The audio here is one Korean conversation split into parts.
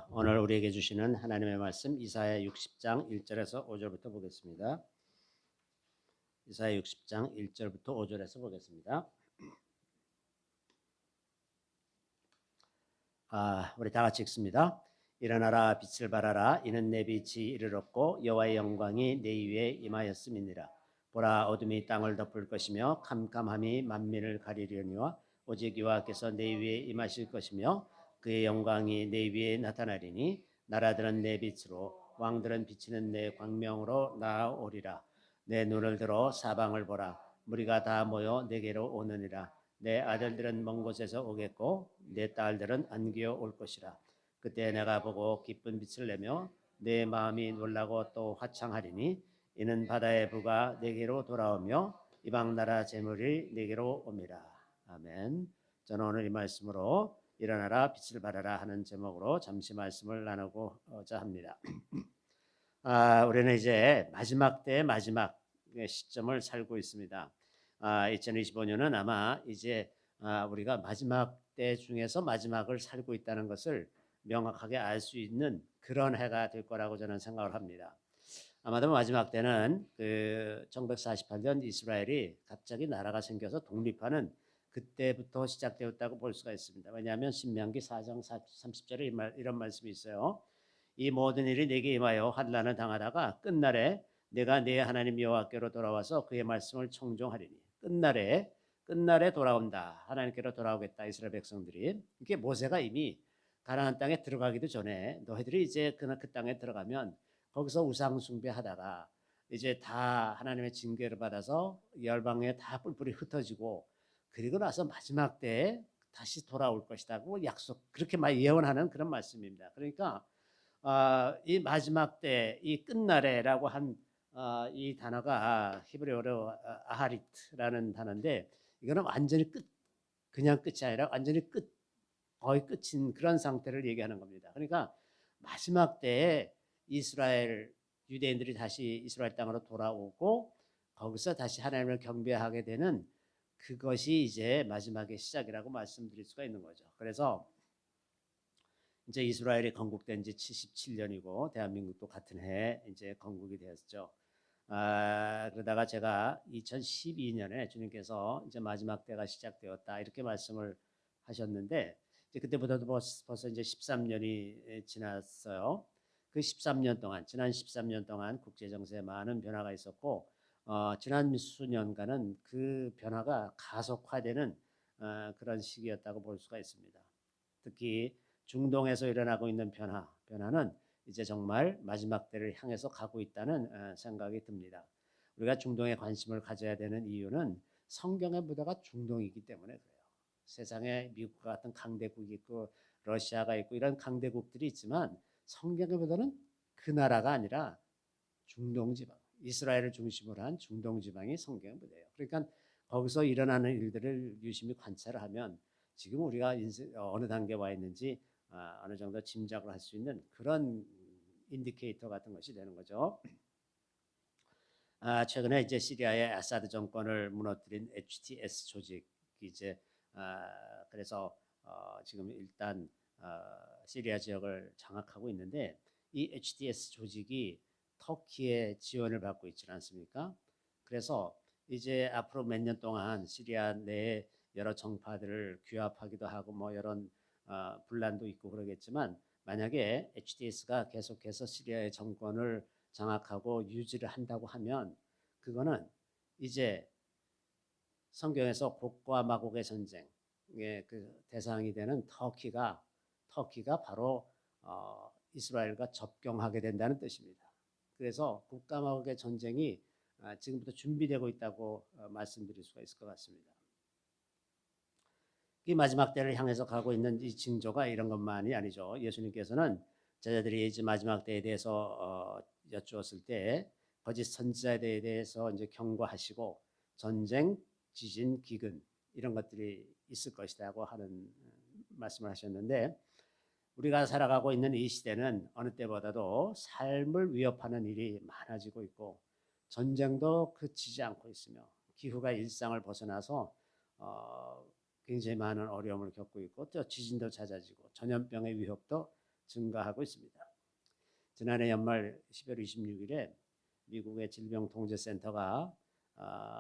오늘 우리에게 주시는 하나님의 말씀 이사야 60장 1절에서 5절부터 보겠습니다. 이사야 60장 1절부터 5절에서 보겠습니다. 우리 다 같이 읽습니다. 일어나라 빛을 발하라 이는 내 빛이 이르렀고 여호와의 영광이 내 위에 임하였음이니라. 보라 어둠이 땅을 덮을 것이며 캄캄함이 만민을 가리려니와 오직 여호와께서 내 위에 임하실 것이며 그의 영광이 내 위에 나타나리니 나라들은 내 빛으로 왕들은 비치는 내 광명으로 나아오리라. 내 눈을 들어 사방을 보라 무리가 다 모여 내게로 오느니라. 내 아들들은 먼 곳에서 오겠고 내 딸들은 안기어 올 것이라. 그때 내가 보고 기쁜 빛을 내며 내 마음이 놀라고 또 화창하리니 이는 바다의 부가 내게로 돌아오며 이방 나라 재물이 내게로 옵니다. 아멘. 저는 오늘 이 말씀으로 일어나라 빛을 발하라 하는 제목으로 잠시 말씀을 나누고자 합니다. 우리는 이제 마지막 때의 마지막 시점을 살고 있습니다. 2025년은 아마 이제 우리가 마지막 때 중에서 마지막을 살고 있다는 것을 명확하게 알 수 있는 그런 해가 될 거라고 저는 생각을 합니다. 아마도 마지막 때는 그 1948년 이스라엘이 갑자기 나라가 생겨서 독립하는 그때부터 시작되었다고 볼 수가 있습니다. 왜냐하면 신명기 4장 30절에 이런 말씀이 있어요. 이 모든 일이 내게 임하여 환난을 당하다가 끝날에 내가 내 하나님 여호와께로 돌아와서 그의 말씀을 청종하리니 끝날에 돌아온다. 하나님께로 돌아오겠다. 이스라엘 백성들이. 이게 모세가 이미 가나안 땅에 들어가기도 전에 너희들이 이제 그 땅에 들어가면 거기서 우상 숭배하다가 이제 다 하나님의 징계를 받아서 열방에 다 뿔뿔이 흩어지고 그리고 나서 마지막 때에 다시 돌아올 것이라고 그렇게 막 예언하는 그런 말씀입니다. 그러니까 이 마지막 때 이 끝날에라고 한 이 단어가 히브리어로 아하리트라는 단어인데 이거는 완전히 그냥 끝이 아니라 완전히 거의 끝인 그런 상태를 얘기하는 겁니다. 그러니까 마지막 때에 이스라엘 유대인들이 다시 이스라엘 땅으로 돌아오고 거기서 다시 하나님을 경배하게 되는 그것이 이제 마지막의 시작이라고 말씀드릴 수가 있는 거죠. 그래서 이제 이스라엘이 건국된 지 77년이고 대한민국도 같은 해에 이제 건국이 되었죠. 그러다가 제가 2012년에 주님께서 이제 마지막 때가 시작되었다 이렇게 말씀을 하셨는데 이제 그때부터도 벌써 이제 13년이 지났어요. 그 13년 동안 지난 13년 동안 국제 정세에 많은 변화가 있었고 지난 수년간은 그 변화가 가속화되는 그런 시기였다고 볼 수가 있습니다. 특히 중동에서 일어나고 있는 변화는 이제 정말 마지막 때를 향해서 가고 있다는 생각이 듭니다. 우리가 중동에 관심을 가져야 되는 이유는 성경의 무대가 중동이기 때문에 그래요. 세상에 미국과 같은 강대국이 있고 러시아가 있고 이런 강대국들이 있지만 성경의 무대는 그 나라가 아니라 중동 지방, 이스라엘을 중심으로 한 중동 지방이 성경의 무대예요. 그러니까 거기서 일어나는 일들을 유심히 관찰을 하면 지금 우리가 어느 단계에 와 있는지 어느 정도 짐작을 할 수 있는 그런 인디케이터 같은 것이 되는 거죠. 최근에 이제 시리아의 아사드 정권을 무너뜨린 HTS 조직이 이제 그래서 지금 일단 시리아 지역을 장악하고 있는데 이 HTS 조직이 터키의 지원을 받고 있지 않습니까? 그래서 이제 앞으로 몇 년 동안 시리아 내에 여러 정파들을 규합하기도 하고 뭐 이런 분란도 있고 그러겠지만 만약에 HTS가 계속해서 시리아의 정권을 장악하고 유지를 한다고 하면 그거는 이제 성경에서 곡과 마곡의 전쟁의 그 대상이 되는 터키가 바로 이스라엘과 접경하게 된다는 뜻입니다. 그래서 곡과 마곡의 전쟁이 지금부터 준비되고 있다고 말씀드릴 수가 있을 것 같습니다. 이 마지막 때를 향해서 가고 있는 이 징조가 이런 것만이 아니죠. 예수님께서는 제자들이 이제 마지막 때에 대해서 여쭈었을 때 거짓 선지자에 대해서 이제 경고하시고 전쟁, 지진, 기근 이런 것들이 있을 것이라고 하는 말씀을 하셨는데 우리가 살아가고 있는 이 시대는 어느 때보다도 삶을 위협하는 일이 많아지고 있고 전쟁도 그치지 않고 있으며 기후가 일상을 벗어나서 굉장히 많은 어려움을 겪고 있고 또 지진도 잦아지고 전염병의 위협도 증가하고 있습니다. 지난해 연말 12월 26일에 미국의 질병통제센터가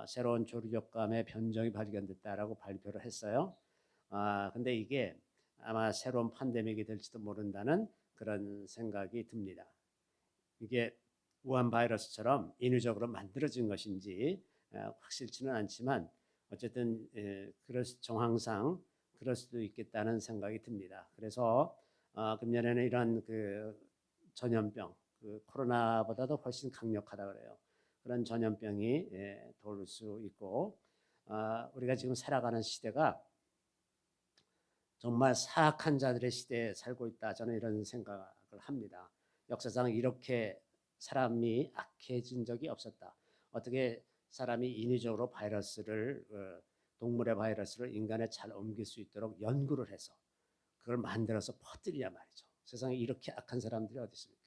새로운 조류독감의 변종이 발견됐다라고 발표를 했어요. 근데 이게 아마 새로운 팬데믹이 될지도 모른다는 그런 생각이 듭니다. 이게 우한 바이러스처럼 인위적으로 만들어진 것인지 확실치는 않지만 어쨌든 그럴 정황상 그럴 수도 있겠다는 생각이 듭니다. 그래서 금년에는 이런 그 전염병, 그 코로나보다도 훨씬 강력하다 그래요. 그런 전염병이 돌 수 있고 우리가 지금 살아가는 시대가 정말 사악한 자들의 시대에 살고 있다. 저는 이런 생각을 합니다. 역사상 이렇게 사람이 악해진 적이 없었다. 어떻게 사람이 인위적으로 바이러스를 동물의 바이러스를 인간에 잘 옮길 수 있도록 연구를 해서 그걸 만들어서 퍼뜨리냐 말이죠. 세상에 이렇게 악한 사람들이 어디 있습니까?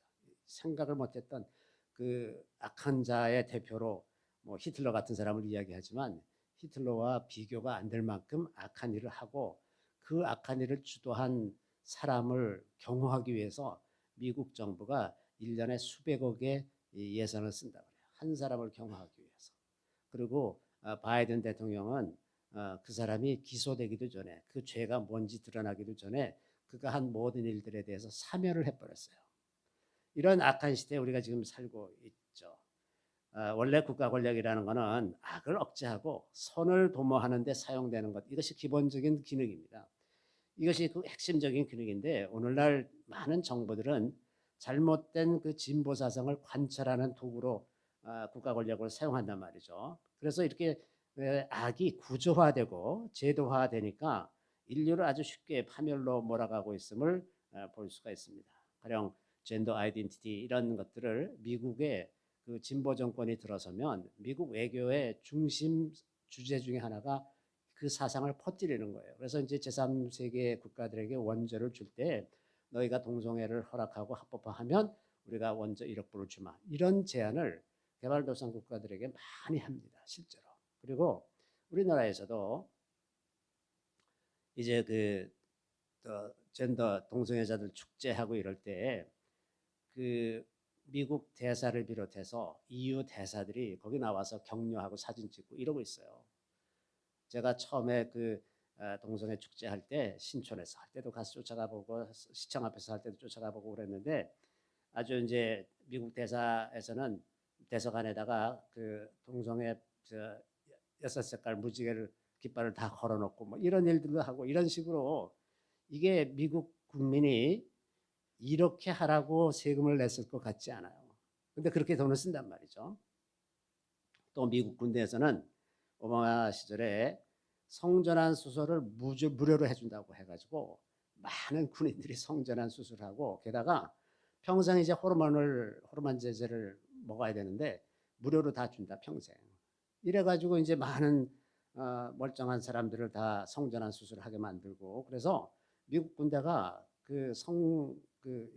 생각을 못했던 그 악한 자의 대표로 뭐 히틀러 같은 사람을 이야기하지만 히틀러와 비교가 안 될 만큼 악한 일을 하고 그 악한 일을 주도한 사람을 경호하기 위해서 미국 정부가 1년에 수백억의 예산을 쓴다 그래요. 한 사람을 경호하기 위해서. 그리고 바이든 대통령은 그 사람이 기소되기도 전에 그 죄가 뭔지 드러나기도 전에 그가 한 모든 일들에 대해서 사면을 해버렸어요. 이런 악한 시대에 우리가 지금 살고 있죠. 원래 국가 권력이라는 것은 악을 억제하고 선을 도모하는 데 사용되는 것, 이것이 기본적인 기능입니다. 이것이 그 핵심적인 기능인데 오늘날 많은 정부들은 잘못된 그 진보 사상을 관철하는 도구로 국가 권력을 사용한단 말이죠. 그래서 이렇게 악이 구조화되고 제도화되니까 인류를 아주 쉽게 파멸로 몰아가고 있음을 볼 수가 있습니다. 가령 젠더 아이덴티티 이런 것들을 미국의 그 진보 정권이 들어서면 미국 외교의 중심 주제 중에 하나가 그 사상을 퍼뜨리는 거예요. 그래서 이제 제3세계 국가들에게 원조를 줄 때 너희가 동성애를 허락하고 합법화하면 우리가 원조 1억 불을 주마. 이런 제안을 개발도상 국가들에게 많이 합니다. 실제로. 그리고 우리나라에서도 이제 그 젠더 동성애자들 축제하고 이럴 때 그 미국 대사를 비롯해서 EU 대사들이 거기 나와서 격려하고 사진 찍고 이러고 있어요. 제가 처음에 그 동성애 축제 할 때 신촌에서 할 때도 가서 쫓아가 보고 시청 앞에서 할 때도 쫓아가 보고 그랬는데 아주 이제 미국 대사에서는 대사관에다가 그 동성애 저 6색깔 무지개를 깃발을 다 걸어놓고 뭐 이런 일들도 하고 이런 식으로 이게 미국 국민이 이렇게 하라고 세금을 냈을 것 같지 않아요. 근데 그렇게 돈을 쓴단 말이죠. 또 미국 군대에서는 오바마 시절에 성전환 수술을 무료로 해준다고 해가지고 많은 군인들이 성전환 수술하고 게다가 평생 이제 호르몬 제제를 먹어야 되는데 무료로 다 준다 평생. 이래가지고 이제 많은 멀쩡한 사람들을 다 성전환 수술하게 만들고 그래서 미국 군대가 그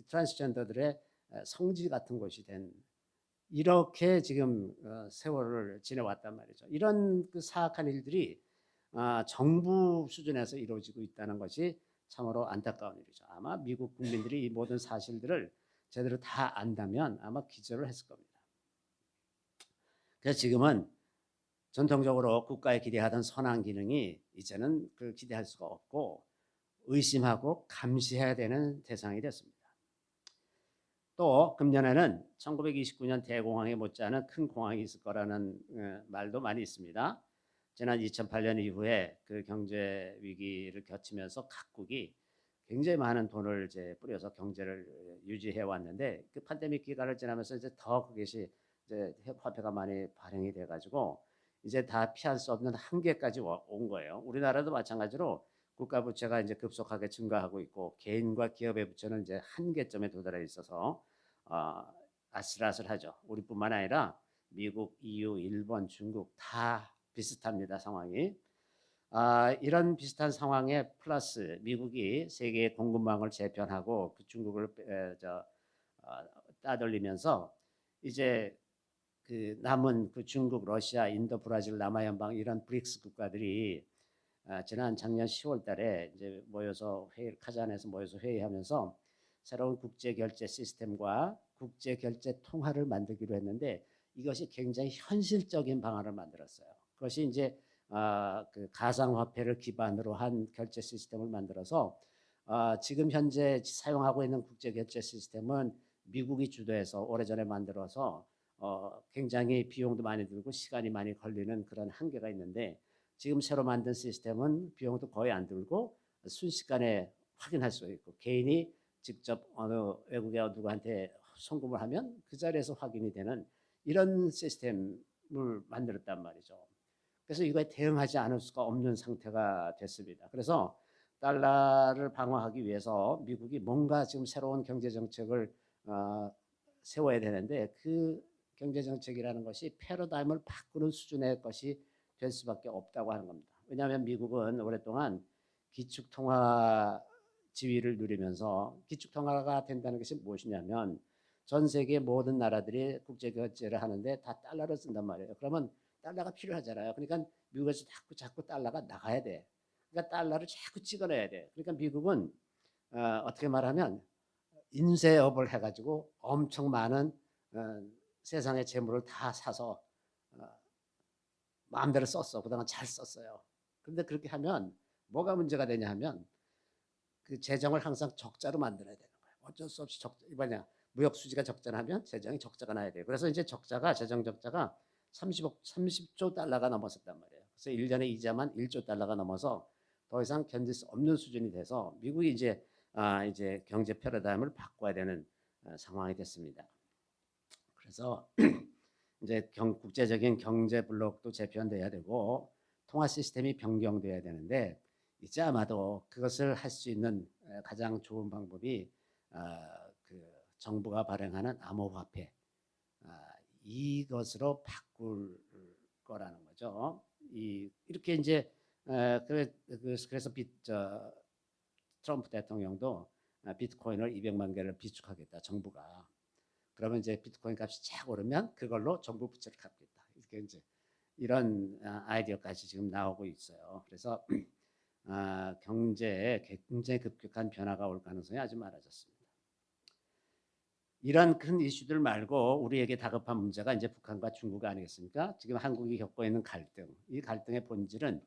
트랜스젠더들의 성지 같은 곳이 된 이렇게 지금 세월을 지내왔단 말이죠. 이런 그 사악한 일들이 정부 수준에서 이루어지고 있다는 것이 참으로 안타까운 일이죠. 아마 미국 국민들이 이 모든 사실들을 제대로 다 안다면 아마 기절을 했을 겁니다. 그래서 지금은 전통적으로 국가에 기대하던 선한 기능이 이제는 그 기대할 수가 없고 의심하고 감시해야 되는 대상이 됐습니다. 또 금년에는 1929년 대공황에 못지않은 큰 공황이 있을 거라는 말도 많이 있습니다. 지난 2008년 이후에 그 경제 위기를 겪으면서 각국이 굉장히 많은 돈을 이제 뿌려서 경제를 유지해 왔는데 그 팬데믹 기간을 지나면서 이제 더 그것이 이제 화폐가 많이 발행이 돼 가지고 이제 다 피할 수 없는 한계까지 온 거예요. 우리나라도 마찬가지로 국가 부채가 이제 급속하게 증가하고 있고 개인과 기업의 부채는 이제 한계점에 도달해 있어서 아슬아슬하죠. 우리뿐만 아니라 미국, EU, 일본, 중국 다 비슷합니다. 상황이. 이런 비슷한 상황에 플러스 미국이 세계 공급망을 재편하고 그 중국을 따돌리면서 이제 그 남은 그 중국, 러시아, 인도, 브라질, 남아연방 이런 브릭스 국가들이 지난 작년 10월달에 이제 모여서 카자흐에서 모여서 회의하면서 새로운 국제 결제 시스템과 국제 결제 통화를 만들기로 했는데 이것이 굉장히 현실적인 방안을 만들었어요. 그것이 이제 그 가상화폐를 기반으로 한 결제 시스템을 만들어서 지금 현재 사용하고 있는 국제 결제 시스템은 미국이 주도해서 오래전에 만들어서 굉장히 비용도 많이 들고 시간이 많이 걸리는 그런 한계가 있는데 지금 새로 만든 시스템은 비용도 거의 안 들고 순식간에 확인할 수 있고 개인이 직접 어느 외국의 누구한테 송금을 하면 그 자리에서 확인이 되는 이런 시스템을 만들었단 말이죠. 그래서 이거에 대응하지 않을 수가 없는 상태가 됐습니다. 그래서 달러를 방어하기 위해서 미국이 뭔가 지금 새로운 경제 정책을 세워야 되는데 그 경제 정책이라는 것이 패러다임을 바꾸는 수준의 것이 될 수밖에 없다고 하는 겁니다. 왜냐하면 미국은 오랫동안 기축통화 지위를 누리면서 기축통화가 된다는 것이 무엇이냐면 전 세계 모든 나라들이 국제 결제를 하는데 다 달러를 쓴단 말이에요. 그러면 달러가 필요하잖아요. 그러니까 미국에서 자꾸 달러가 나가야 돼. 그러니까 달러를 자꾸 찍어내야 돼. 그러니까 미국은 어떻게 말하면 인쇄업을 해가지고 엄청 많은 세상의 재물을 다 사서 마음대로 썼어. 그동안 잘 썼어요. 그런데 그렇게 하면 뭐가 문제가 되냐 하면 그 재정을 항상 적자로 만들어야 되는 거예요. 어쩔 수 없이 뭐냐 무역 수지가 적자나면 재정이 적자가 나야 돼요. 그래서 이제 재정 적자가 30조 달러가 넘었었단 말이에요. 그래서 1년에 이자만 1조 달러가 넘어서 더 이상 견딜 수 없는 수준이 돼서 미국이 이제 경제 패러다임을 바꿔야 되는 상황이 됐습니다. 그래서 이제 국제적인 경제 블록도 재편돼야 되고 통화 시스템이 변경돼야 되는데 이제 아마도 그것을 할 수 있는 가장 좋은 방법이 그 정부가 발행하는 암호화폐 이것으로 바꿀 거라는 거죠. 이렇게 이제 그래서 트럼프 대통령도 비트코인을 200만 개를 비축하겠다 정부가. 그러면 이제 비트코인 값이 쫙 오르면 그걸로 정부 부채를 갚겠다. 이렇게 이제 이런 아이디어까지 지금 나오고 있어요. 그래서 경제에 굉장히 급격한 변화가 올 가능성이 아주 많아졌습니다. 이런 큰 이슈들 말고 우리에게 다급한 문제가 이제 북한과 중국 아니겠습니까? 지금 한국이 겪고 있는 갈등, 이 갈등의 본질은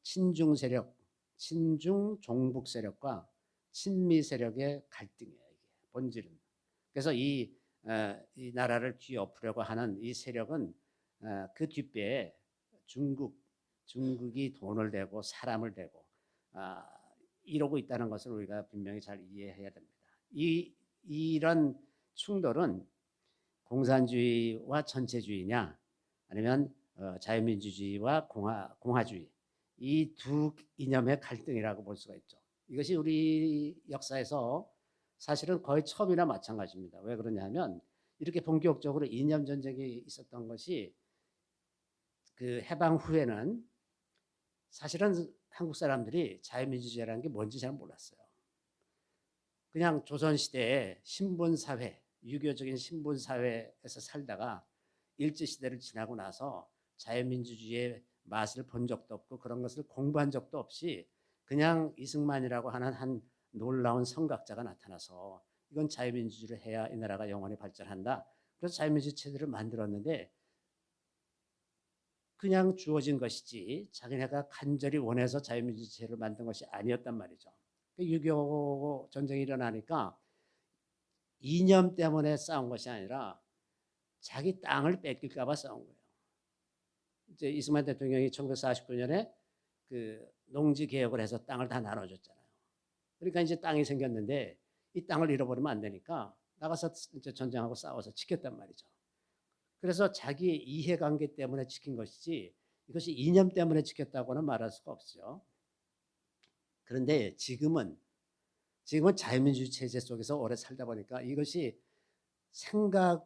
친중 세력, 친중 종북 세력과 친미 세력의 갈등이에요. 이게 본질은. 그래서 이 나라를 뒤엎으려고 하는 이 세력은 그 뒷배에 중국이 돈을 대고 사람을 대고 이러고 있다는 것을 우리가 분명히 잘 이해해야 됩니다. 이런 충돌은 공산주의와 전체주의냐 아니면 자유민주주의와 공화주의 이 두 이념의 갈등이라고 볼 수가 있죠. 이것이 우리 역사에서 사실은 거의 처음이나 마찬가지입니다. 왜 그러냐면 이렇게 본격적으로 이념 전쟁이 있었던 것이 그 해방 후에는 사실은 한국 사람들이 자유민주주의라는 게 뭔지 잘 몰랐어요. 그냥 조선시대에 신분사회, 유교적인 신분사회에서 살다가 일제시대를 지나고 나서 자유민주주의의 맛을 본 적도 없고 그런 것을 공부한 적도 없이 그냥 이승만이라고 하는 한 놀라운 선각자가 나타나서 이건 자유민주주의를 해야 이 나라가 영원히 발전한다. 그래서 자유민주주의 체제를 만들었는데 그냥 주어진 것이지 자기네가 간절히 원해서 자유민주주의 체제를 만든 것이 아니었단 말이죠. 6.25 전쟁이 일어나니까 이념 때문에 싸운 것이 아니라 자기 땅을 뺏길까 봐 싸운 거예요. 이제 이승만 대통령이 1949년에 그 농지 개혁을 해서 땅을 다 나눠줬잖아요. 그러니까 이제 땅이 생겼는데 이 땅을 잃어버리면 안 되니까 나가서 이제 전쟁하고 싸워서 지켰단 말이죠. 그래서 자기 이해관계 때문에 지킨 것이지 이것이 이념 때문에 지켰다고는 말할 수가 없죠. 그런데 지금은 자유민주주의 체제 속에서 오래 살다 보니까 이것이 생각으로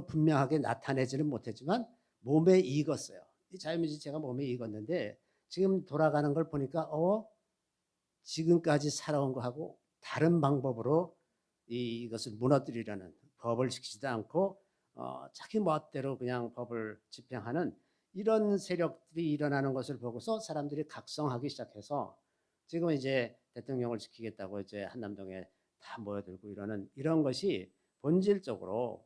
분명하게 나타내지는 못했지만 몸에 익었어요. 이 자유민주주의가 몸에 익었는데 지금 돌아가는 걸 보니까 지금까지 살아온 거하고 다른 방법으로 이것을 무너뜨리려는 법을 지키지도 않고 자기 멋대로 그냥 법을 집행하는 이런 세력들이 일어나는 것을 보고서 사람들이 각성하기 시작해서 지금 이제 대통령을 지키겠다고 이제 한남동에 다 모여들고 이런 것이 본질적으로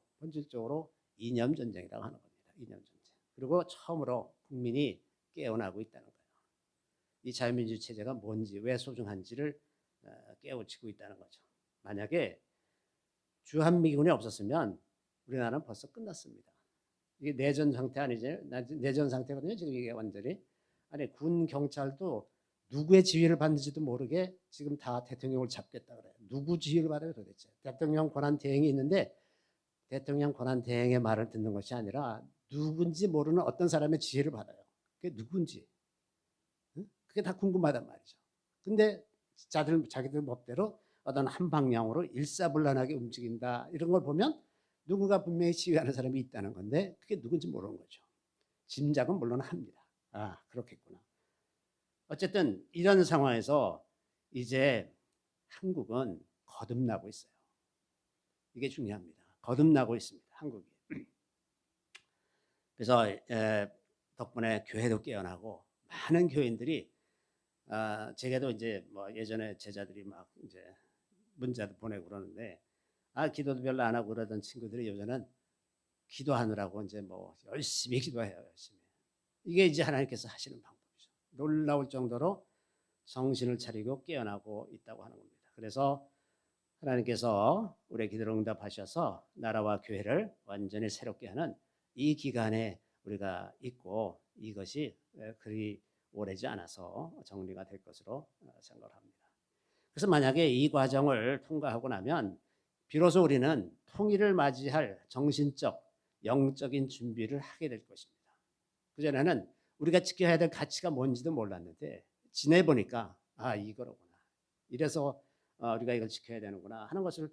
이념 전쟁이라고 하는 겁니다. 이념 전쟁. 그리고 처음으로 국민이 깨어나고 있다는 거예요. 이 자유민주 체제가 뭔지, 왜 소중한지를 깨우치고 있다는 거죠. 만약에 주한미군이 없었으면 우리나라는 벌써 끝났습니다. 이게 내전 상태 아니죠? 내전 상태거든요. 지금 이게 완전히. 아니 군 경찰도 누구의 지휘를 받는지도 모르게 지금 다 대통령을 잡겠다 그래요. 누구 지휘를 받아요 도대체? 대통령 권한 대행이 있는데 대통령 권한 대행의 말을 듣는 것이 아니라 누군지 모르는 어떤 사람의 지휘를 받아요. 그게 누군지. 응? 그게 다 궁금하단 말이죠. 근데 자기들 법대로 어떤 한 방향으로 일사불란하게 움직인다. 이런 걸 보면 누군가 분명히 지휘하는 사람이 있다는 건데 그게 누군지 모르는 거죠. 짐작은 물론 합니다. 아, 그렇겠구나. 어쨌든 이런 상황에서 이제 한국은 거듭나고 있어요. 이게 중요합니다. 거듭나고 있습니다. 한국이. 그래서 덕분에 교회도 깨어나고 많은 교인들이 제게도 이제 뭐 예전에 제자들이 막 이제 문자도 보내고 그러는데 기도도 별로 안 하고 그러던 친구들이 요새는 기도하느라고 이제 뭐 열심히 기도해요. 열심히. 이게 이제 하나님께서 하시는 방법이죠. 놀라울 정도로 정신을 차리고 깨어나고 있다고 하는 겁니다. 그래서 하나님께서 우리의 기도를 응답하셔서 나라와 교회를 완전히 새롭게 하는 이 기간에 우리가 있고 이것이 그리 오래지 않아서 정리가 될 것으로 생각을 합니다. 그래서 만약에 이 과정을 통과하고 나면 비로소 우리는 통일을 맞이할 정신적, 영적인 준비를 하게 될 것입니다. 그전에는 우리가 지켜야 될 가치가 뭔지도 몰랐는데 지내보니까 이거로구나. 이래서 우리가 이걸 지켜야 되는구나 하는 것을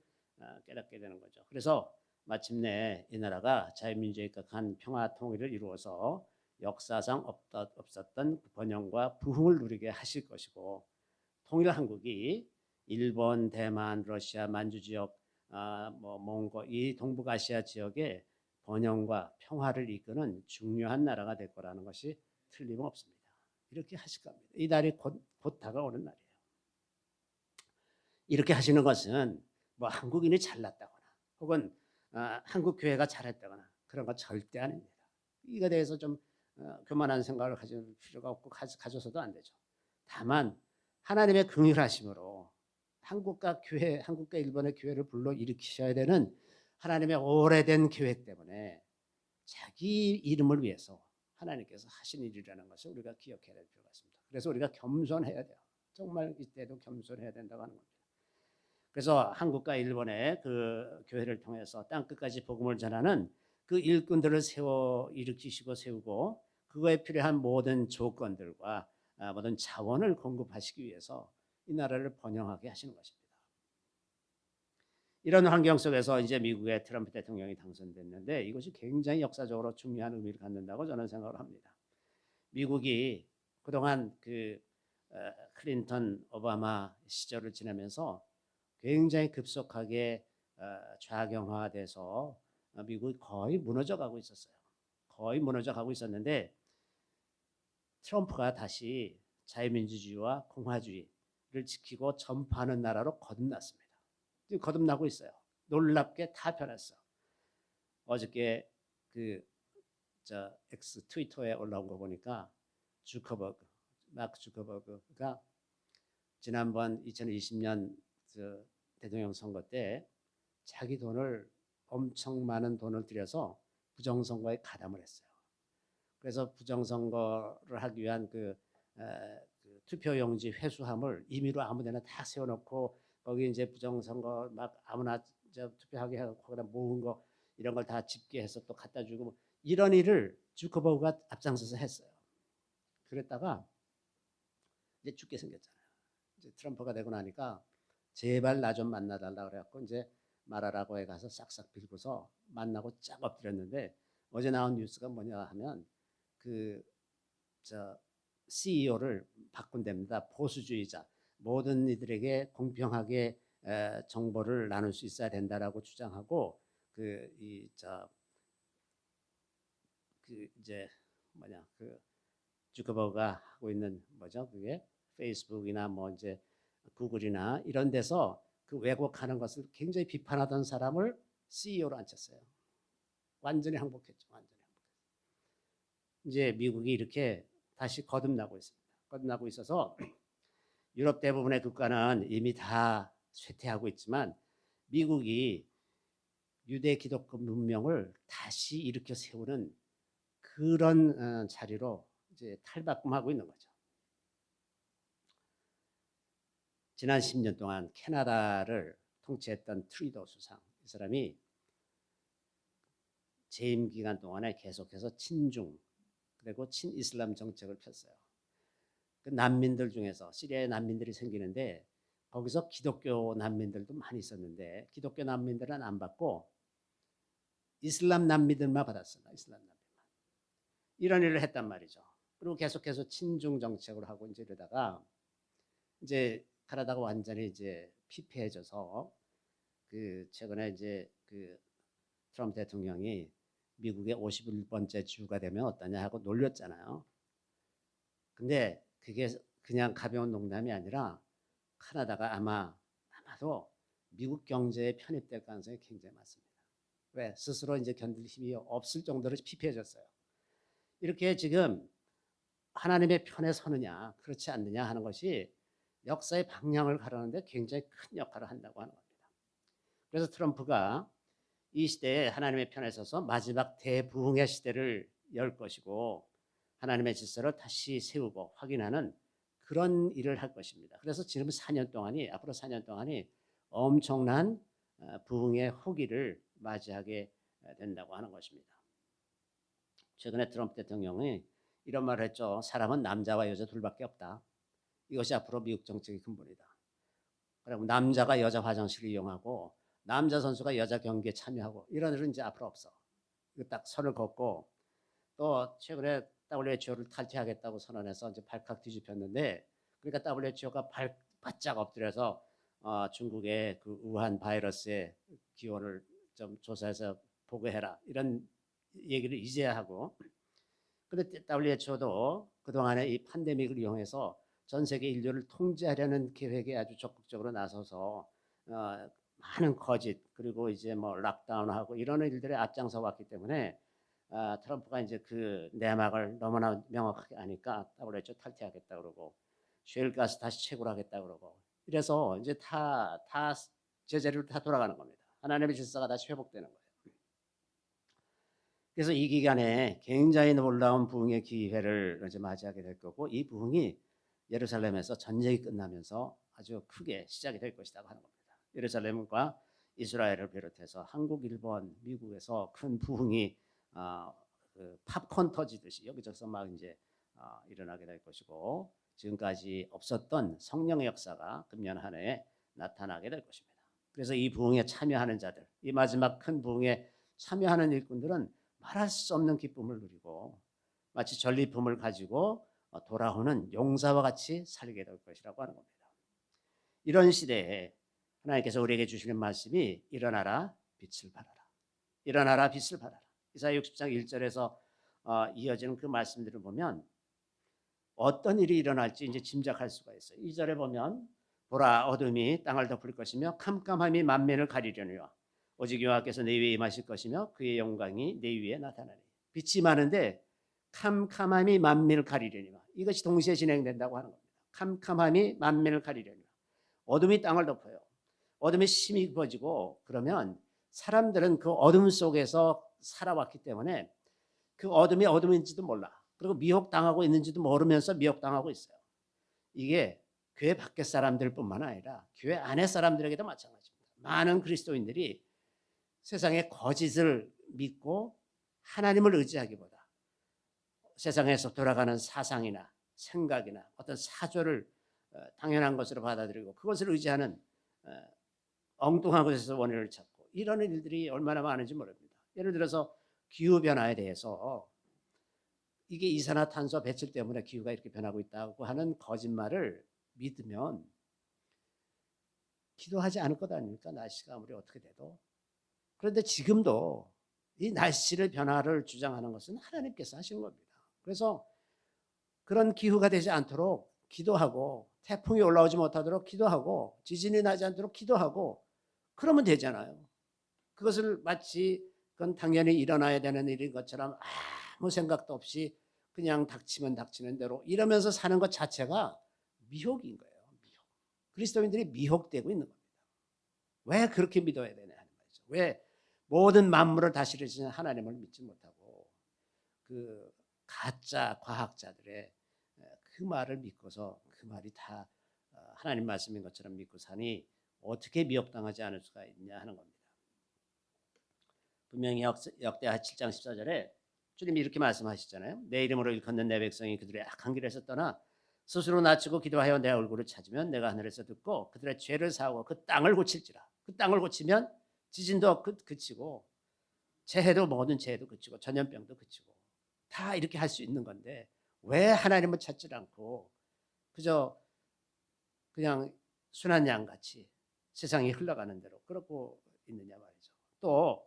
깨닫게 되는 거죠. 그래서 마침내 이 나라가 자유민주에 입각한 평화 통일을 이루어서 역사상 없었던 번영과 부흥을 누리게 하실 것이고 통일 한국이 일본, 대만, 러시아, 만주 지역, 뭐 몽고 이 동북아시아 지역의 번영과 평화를 이끄는 중요한 나라가 될 거라는 것이 틀림없습니다. 이렇게 하실 겁니다. 이 날이 곧 다가오는 날이에요. 이렇게 하시는 것은 뭐 한국인이 잘났다거나 혹은 한국 교회가 잘했다거나 그런 거 절대 아닙니다. 이거에 대해서 좀 교만한 생각을 가질 필요가 없고 가져서도 안 되죠. 다만 하나님의 긍휼하심으로 한국과 일본의 교회를 불러 일으키셔야 되는 하나님의 오래된 계획 때문에 자기 이름을 위해서 하나님께서 하신 일이라는 것을 우리가 기억해야 될 필요가 있습니다. 그래서 우리가 겸손해야 돼요. 정말 이때도 겸손해야 된다고 하는 겁니다. 그래서 한국과 일본의 그 교회를 통해서 땅 끝까지 복음을 전하는 그 일꾼들을 일으키시고 세우고 그거에 필요한 모든 조건들과 모든 자원을 공급하시기 위해서 이 나라를 번영하게 하시는 것입니다. 이런 환경 속에서 이제 미국의 트럼프 대통령이 당선됐는데 이것이 굉장히 역사적으로 중요한 의미를 갖는다고 저는 생각을 합니다. 미국이 그동안 클린턴, 오바마 시절을 지나면서 굉장히 급속하게 좌경화돼서 미국이 거의 무너져가고 있었어요. 거의 무너져가고 있었는데 트럼프가 다시 자유민주주의와 공화주의를 지키고 전파하는 나라로 거듭났습니다. 지금 거듭나고 있어요. 놀랍게 다 변했어. 어저께 X 트위터에 올라온 거 보니까 마크 주커버그가 지난번 2020년 대통령 선거 때 자기 돈을 엄청 많은 돈을 들여서 부정선거에 가담을 했어요. 그래서 부정선거를 하기 위한 그 투표용지 회수함을 임의로 아무데나 다 세워놓고 거기 이제 부정선거 막 아무나 투표하게 하고 거기다 모은 거 이런 걸 다 집계해서 또 갖다 주고 뭐 이런 일을 주커버그가 앞장서서 했어요. 그랬다가 이제 죽게 생겼잖아요. 이제 트럼프가 되고 나니까 제발 나 좀 만나달라 그래갖고 이제 마라라고에 가서 싹싹 빌고서 만나고 쫙 엎드렸는데 어제 나온 뉴스가 뭐냐 하면 CEO를 바꾼답니다. 보수주의자 모든 이들에게 공평하게 정보를 나눌 수 있어야 된다라고 주장하고 이제 주커버그가 하고 있는 뭐죠? 그게 페이스북이나 뭐 이제 구글이나 이런 데서 그 왜곡하는 것을 굉장히 비판하던 사람을 CEO로 앉혔어요. 완전히 항복했죠. 완전히 항복. 이제 미국이 이렇게 다시 거듭나고 있습니다. 거듭나고 있어서 유럽 대부분의 국가는 이미 다 쇠퇴하고 있지만 미국이 유대 기독교 문명을 다시 일으켜 세우는 그런 자리로 이제 탈바꿈하고 있는 거죠. 지난 10년 동안 캐나다를 통치했던 트루도 수상, 이 사람이 재임 기간 동안에 계속해서 친중 그리고 친이슬람 정책을 폈어요. 그 난민들 중에서 시리아의 난민들이 생기는데 거기서 기독교 난민들도 많이 있었는데 기독교 난민들은 안 받고 이슬람 난민들만 받았어요. 이슬람 난민만. 이런 일을 했단 말이죠. 그리고 계속해서 친중 정책을 하고 이제 이러다가 이제 캐나다가 완전히 이제 피폐해져서 그 최근에 이제 그 트럼프 대통령이 미국의 51번째 주가 되면 어떠냐 하고 놀렸잖아요. 근데 그게 그냥 가벼운 농담이 아니라 캐나다가 아마도 미국 경제에 편입될 가능성이 굉장히 많습니다. 왜? 스스로 이제 견딜 힘이 없을 정도로 피폐해졌어요. 이렇게 지금 하나님의 편에 서느냐 그렇지 않느냐 하는 것이 역사의 방향을 가르는데 굉장히 큰 역할을 한다고 하는 겁니다. 그래서 트럼프가 이 시대에 하나님의 편에 서서 마지막 대부흥의 시대를 열 것이고 하나님의 질서를 다시 세우고 확인하는 그런 일을 할 것입니다. 그래서 지금 4년 동안이 앞으로 4년 동안이 엄청난 부흥의 후기를 맞이하게 된다고 하는 것입니다. 최근에 트럼프 대통령이 이런 말을 했죠. 사람은 남자와 여자 둘밖에 없다. 이것이 앞으로 미국 정책의 근본이다. 그리고 남자가 여자 화장실을 이용하고 남자 선수가 여자 경기에 참여하고 이런 일은 이제 앞으로 없어. 이거 딱 선을 긋고 또 최근에 WHO를 탈퇴하겠다고 선언해서 이제 발칵 뒤집혔는데 그러니까 WHO가 바짝 엎드려서 중국의 그 우한 바이러스의 기원을 좀 조사해서 보고해라 이런 얘기를 이제야 하고 그런데 WHO도 그동안에 이 팬데믹을 이용해서 전 세계 인류를 통제하려는 계획에 아주 적극적으로 나서서 많은 거짓 그리고 이제 뭐 락다운하고 이런 일들에 앞장서 왔기 때문에 트럼프가 이제 그 내막을 너무나 명확하게 아니까 WHO 탈퇴하겠다 그러고 셰일가스 다시 채굴하겠다 그러고 이래서 이제 다 제자리로 다 돌아가는 겁니다. 하나님의 질서가 다시 회복되는 거예요. 그래서 이 기간에 굉장히 놀라운 부흥의 기회를 이제 맞이하게 될 거고 이 부흥이 예루살렘에서 전쟁이 끝나면서 아주 크게 시작이 될 것이라고 하는 겁니다. 예루살렘과 이스라엘을 비롯해서 한국, 일본, 미국에서 큰 부흥이 그 팝콘 터지듯이 여기저기서 막 이제 일어나게 될 것이고 지금까지 없었던 성령의 역사가 금년 한 해에 나타나게 될 것입니다. 그래서 이 부흥에 참여하는 자들, 이 마지막 큰 부흥에 참여하는 일꾼들은 말할 수 없는 기쁨을 누리고 마치 전리품을 가지고 돌아오는 용사와 같이 살게 될 것이라고 하는 겁니다. 이런 시대에 하나님께서 우리에게 주시는 말씀이 일어나라 빛을 발하라. 일어나라 빛을 발하라. 이사야 60장 1절에서 이어지는 그 말씀들을 보면 어떤 일이 일어날지 이제 짐작할 수가 있어요. 2절에 보면 보라 어둠이 땅을 덮을 것이며 캄캄함이 만민을 가리려니와 오직 여호와께서 내 위에 임하실 것이며 그의 영광이 내 위에 나타나니 빛이 많은데 캄캄함이 만민을 가리려니와 이것이 동시에 진행된다고 하는 겁니다. 캄캄함이 만민을 가리려니와 어둠이 땅을 덮어요. 어둠이 심히 깊어지고 그러면 사람들은 그 어둠 속에서 살아왔기 때문에 그 어둠이 어둠인지도 몰라. 그리고 미혹당하고 있는지도 모르면서 미혹당하고 있어요. 이게 교회 밖의 사람들뿐만 아니라 교회 안의 사람들에게도 마찬가지입니다. 많은 그리스도인들이 세상의 거짓을 믿고 하나님을 의지하기보다 세상에서 돌아가는 사상이나 생각이나 어떤 사조를 당연한 것으로 받아들이고 그것을 의지하는 엉뚱한 것에서 원인을 찾고 이런 일들이 얼마나 많은지 모릅니다. 예를 들어서 기후변화에 대해서 이게 이산화탄소 배출 때문에 기후가 이렇게 변하고 있다고 하는 거짓말을 믿으면 기도하지 않을 것 아닙니까? 날씨가 아무리 어떻게 돼도. 그런데 지금도 이 날씨의 변화를 주장하는 것은 하나님께서 하시는 겁니다. 그래서 그런 기후가 되지 않도록 기도하고 태풍이 올라오지 못하도록 기도하고 지진이 나지 않도록 기도하고 그러면 되잖아요. 그것을 마치 그건 당연히 일어나야 되는 일인 것처럼 아무 생각도 없이 그냥 닥치면 닥치는 대로 이러면서 사는 것 자체가 미혹인 거예요. 미혹. 그리스도인들이 미혹되고 있는 겁니다. 왜 그렇게 믿어야 되냐 하는 말이죠. 왜 모든 만물을 다스리시는 하나님을 믿지 못하고 그 가짜 과학자들의 그 말을 믿고서 그 말이 다 하나님 말씀인 것처럼 믿고 사니 어떻게 미혹당하지 않을 수가 있냐 하는 겁니다. 분명히 역대하 7장 14절에 주님이 이렇게 말씀하시잖아요. 내 이름으로 일컫는 내 백성이 그들의 악한 길에서 떠나 스스로 낮추고 기도하여 내 얼굴을 찾으면 내가 하늘에서 듣고 그들의 죄를 사하고 그 땅을 고칠지라. 그 땅을 고치면 지진도 그치고 재해도 모든 재해도 그치고 전염병도 그치고 다 이렇게 할 수 있는 건데 왜 하나님을 찾지 않고 그저 그냥 순한 양같이 세상이 흘러가는 대로 그러고 있느냐 말이죠. 또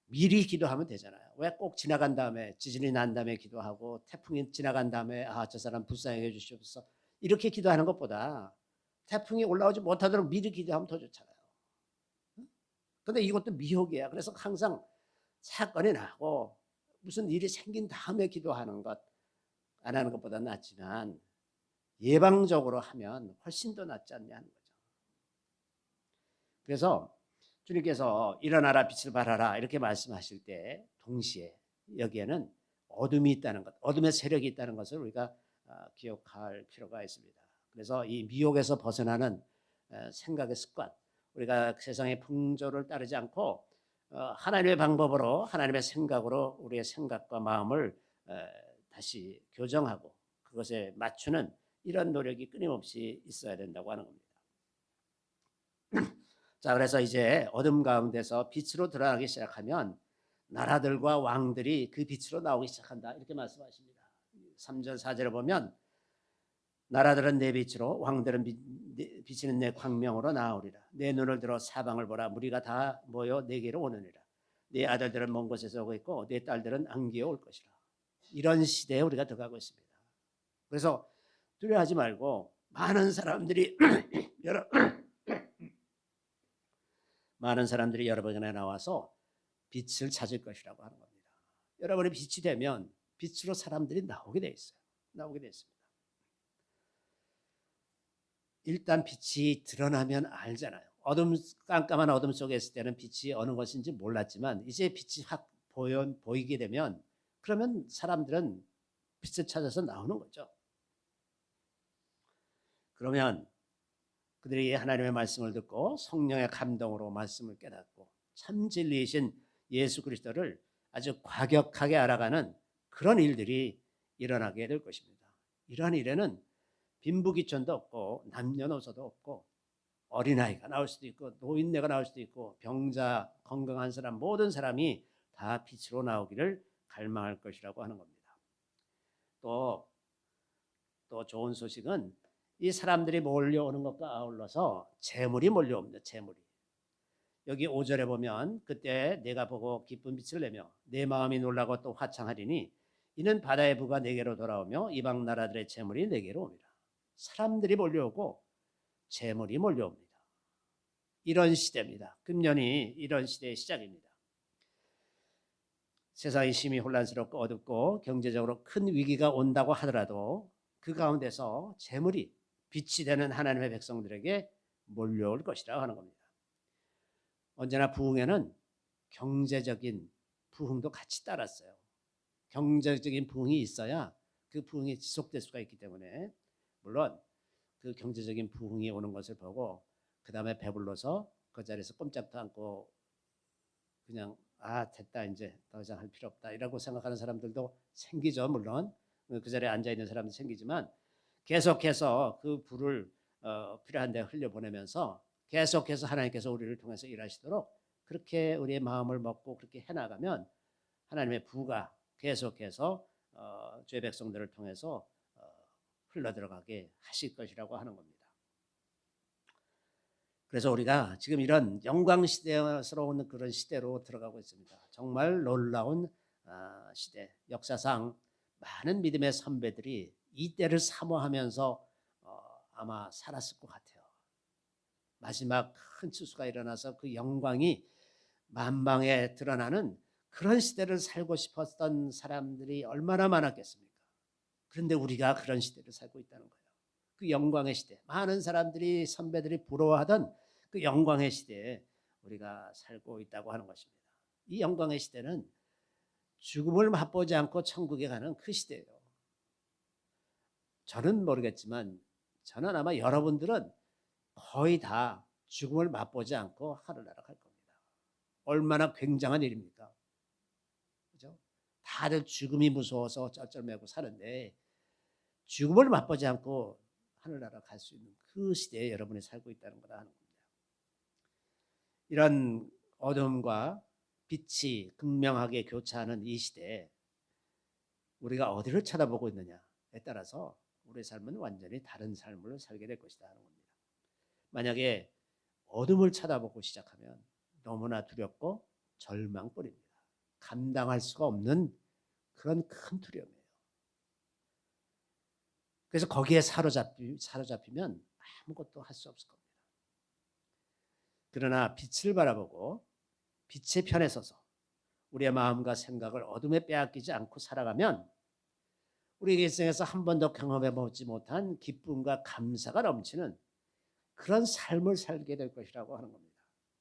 미리 기도하면 되잖아요. 왜 꼭 지나간 다음에 지진이 난 다음에 기도하고 태풍이 지나간 다음에 저 사람 불쌍히 해주시옵소서 이렇게 기도하는 것보다 태풍이 올라오지 못하도록 미리 기도하면 더 좋잖아요. 그런데 이것도 미혹이야. 그래서 항상 사건이 나고 무슨 일이 생긴 다음에 기도하는 것 안 하는 것보다 낫지만 예방적으로 하면 훨씬 더 낫지 않냐 하는 거죠. 그래서 주님께서 일어나라 빛을 발하라 이렇게 말씀하실 때 동시에 여기에는 어둠이 있다는 것, 어둠의 세력이 있다는 것을 우리가 기억할 필요가 있습니다. 그래서 이 미혹에서 벗어나는 생각의 습관, 우리가 세상의 풍조를 따르지 않고 하나님의 방법으로 하나님의 생각으로 우리의 생각과 마음을 다시 교정하고 그것에 맞추는 이런 노력이 끊임없이 있어야 된다고 하는 겁니다. 자, 그래서 이제 어둠 가운데서 빛으로 드러나기 시작하면 나라들과 왕들이 그 빛으로 나오기 시작한다 이렇게 말씀하십니다. 3절 4절에 보면 나라들은 내 빛으로 왕들은 비치는 내 광명으로 나오리라. 내 눈을 들어 사방을 보라. 무리가 다 모여 내게로 오느니라. 내 아들들은 먼 곳에서 오고 있고 내 딸들은 안기어 올 것이라. 이런 시대에 우리가 들어가고 있습니다. 그래서 두려워하지 말고 많은 사람들이 많은 사람들이 여러분에 나와서 빛을 찾을 것이라고 하는 겁니다. 여러분이 빛이 되면 빛으로 사람들이 나오게 돼 있어요. 나오게 돼 있습니다. 일단 빛이 드러나면 알잖아요. 깜깜한 어둠 속에 있을 때는 빛이 어느 것인지 몰랐지만 이제 빛이 확 보이게 되면 그러면 사람들은 빛을 찾아서 나오는 거죠. 그러면 그들이 하나님의 말씀을 듣고 성령의 감동으로 말씀을 깨닫고 참 진리이신 예수 그리스도를 아주 과격하게 알아가는 그런 일들이 일어나게 될 것입니다. 이러한 일에는 빈부귀천도 없고 남녀노소도 없고 어린아이가 나올 수도 있고 노인네가 나올 수도 있고 병자 건강한 사람 모든 사람이 다 빛으로 나오기를 갈망할 것이라고 하는 겁니다. 또 좋은 소식은 이 사람들이 몰려오는 것과 아울러서 재물이 몰려옵니다. 재물이. 여기 5절에 보면 그때 내가 보고 기쁜 빛을 내며 내 마음이 놀라고 또 화창하리니 이는 바다의 부가 내게로 돌아오며 이방 나라들의 재물이 내게로 옵니다. 사람들이 몰려오고 재물이 몰려옵니다. 이런 시대입니다. 금년이 이런 시대의 시작입니다. 세상이 심히 혼란스럽고 어둡고 경제적으로 큰 위기가 온다고 하더라도 그 가운데서 재물이 빛이 되는 하나님의 백성들에게 몰려올 것이라고 하는 겁니다. 언제나 부흥에는 경제적인 부흥도 같이 따랐어요. 경제적인 부흥이 있어야 그 부흥이 지속될 수가 있기 때문에 물론 그 경제적인 부흥이 오는 것을 보고 그 다음에 배불러서 그 자리에서 꼼짝도 않고 그냥 됐다 이제 더 이상 할 필요 없다 이라고 생각하는 사람들도 생기죠. 물론 그 자리에 앉아있는 사람도 생기지만 계속해서 그 불을 필요한 데 흘려보내면서 계속해서 하나님께서 우리를 통해서 일하시도록 그렇게 우리의 마음을 먹고 그렇게 해나가면 하나님의 부가 계속해서 주의 백성들을 통해서 흘러들어가게 하실 것이라고 하는 겁니다. 그래서 우리가 지금 이런 영광시대스러운 그런 시대로 들어가고 있습니다. 정말 놀라운 시대, 역사상 많은 믿음의 선배들이 이 때를 사모하면서 아마 살았을 것 같아요. 마지막 큰 추수가 일어나서 그 영광이 만방에 드러나는 그런 시대를 살고 싶었던 사람들이 얼마나 많았겠습니까? 그런데 우리가 그런 시대를 살고 있다는 거예요. 그 영광의 시대, 많은 사람들이 선배들이 부러워하던 그 영광의 시대에 우리가 살고 있다고 하는 것입니다. 이 영광의 시대는 죽음을 맛보지 않고 천국에 가는 그 시대예요. 저는 모르겠지만 저는 아마 여러분들은 거의 다 죽음을 맛보지 않고 하늘나라 갈 겁니다. 얼마나 굉장한 일입니까? 그죠? 다들 죽음이 무서워서 쩔쩔매고 사는데 죽음을 맛보지 않고 하늘나라 갈 수 있는 그 시대에 여러분이 살고 있다는 거라 하는 겁니다. 이런 어둠과 빛이 극명하게 교차하는 이 시대에 우리가 어디를 쳐다보고 있느냐에 따라서 우리의 삶은 완전히 다른 삶을 살게 될 것이다 하는 겁니다. 만약에 어둠을 쳐다보고 시작하면 너무나 두렵고 절망뿐입니다. 감당할 수가 없는 그런 큰 두려움이에요. 그래서 거기에 사로잡히면 아무것도 할 수 없을 겁니다. 그러나 빛을 바라보고 빛의 편에 서서 우리의 마음과 생각을 어둠에 빼앗기지 않고 살아가면 우리 일생에서 한 번도 경험해 보지 못한 기쁨과 감사가 넘치는 그런 삶을 살게 될 것이라고 하는 겁니다.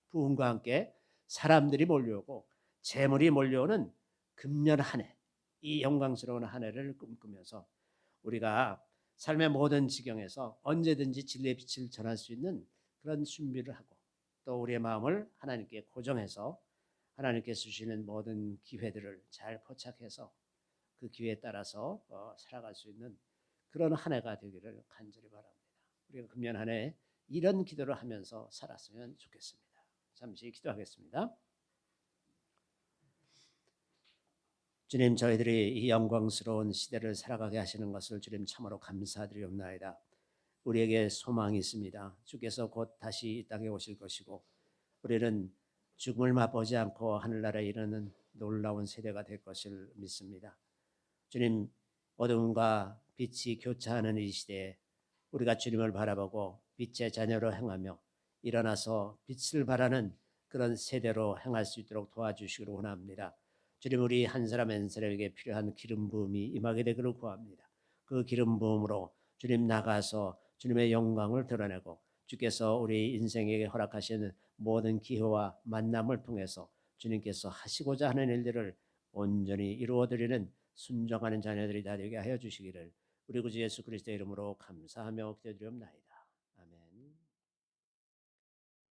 부흥과 함께 사람들이 몰려오고 재물이 몰려오는 금년 한 해, 이 영광스러운 한 해를 꿈꾸면서 우리가 삶의 모든 지경에서 언제든지 진리의 빛을 전할 수 있는 그런 준비를 하고 또 우리의 마음을 하나님께 고정해서 하나님께서 주시는 모든 기회들을 잘 포착해서 그 기회에 따라서 살아갈 수 있는 그런 한 해가 되기를 간절히 바랍니다. 우리가 금년 한 해 이런 기도를 하면서 살았으면 좋겠습니다. 잠시 기도하겠습니다. 주님, 저희들이 이 영광스러운 시대를 살아가게 하시는 것을 주님 참으로 감사드리옵나이다. 우리에게 소망이 있습니다. 주께서 곧 다시 이 땅에 오실 것이고 우리는 죽음을 맛보지 않고 하늘나라에 이르는 놀라운 세대가 될 것을 믿습니다. 주님, 어둠과 빛이 교차하는 이 시대에 우리가 주님을 바라보고 빛의 자녀로 행하며 일어나서 빛을 발하는 그런 세대로 행할 수 있도록 도와주시기를 원합니다. 주님, 우리 한 사람 한 사람에게 필요한 기름 부음이 임하게 되기를 구합니다. 그 기름 부음으로 주님 나가서 주님의 영광을 드러내고 주께서 우리 인생에게 허락하시는 모든 기회와 만남을 통해서 주님께서 하시고자 하는 일들을 온전히 이루어드리는 순종하는 자녀들이 다 되게 하여 주시기를 우리 구주 예수 그리스도의 이름으로 감사하며 기도드리옵나이다.